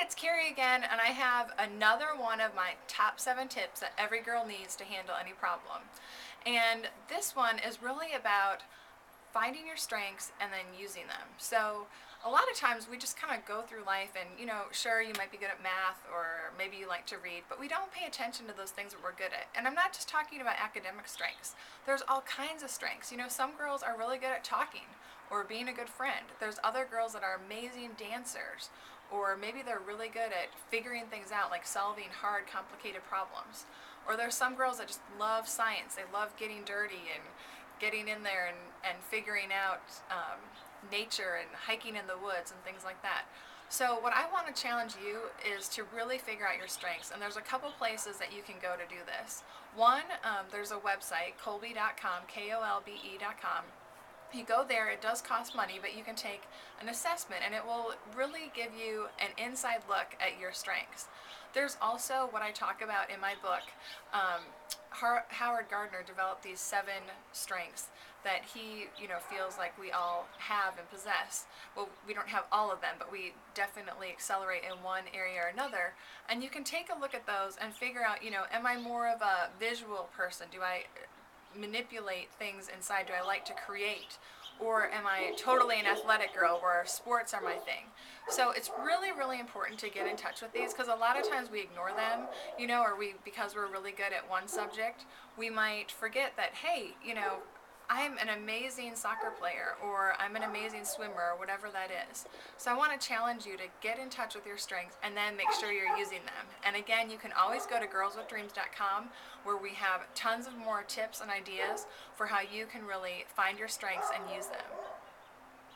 it's Carrie again, and I have another one of my top 7 tips that every girl needs to handle any problem. And this one is really about finding your strengths and then using them. So a lot of times we just kind of go through life and, sure, you might be good at math or maybe you like to read, but we don't pay attention to those things that we're good at. And I'm not just talking about academic strengths. There's all kinds of strengths. Some girls are really good at talking or being a good friend. There's other girls that are amazing dancers, or maybe they're really good at figuring things out, like solving hard, complicated problems. Or there's some girls that just love science. They love getting dirty and getting in there and figuring out nature and hiking in the woods and things like that. So what I want to challenge you is to really figure out your strengths, and there's a couple places that you can go to do this. One, there's a website, kolbe.com, Kolbe.com. You go there, it does cost money, but you can take an assessment and it will really give you an inside look at your strengths. There's also what I talk about in my book. Howard Gardner developed these 7 strengths that he feels like we all have and possess. Well, we don't have all of them, but we definitely accelerate in one area or another. And you can take a look at those and figure out, am I more of a visual person? Do I manipulate things inside? Do I like to create? Or am I totally an athletic girl where sports are my thing? So it's really, really important to get in touch with these, because a lot of times we ignore them, or because we're really good at one subject, we might forget that, hey, I'm an amazing soccer player, or I'm an amazing swimmer, or whatever that is. So I want to challenge you to get in touch with your strengths and then make sure you're using them. And again, you can always go to girlswithdreams.com, where we have tons of more tips and ideas for how you can really find your strengths and use them.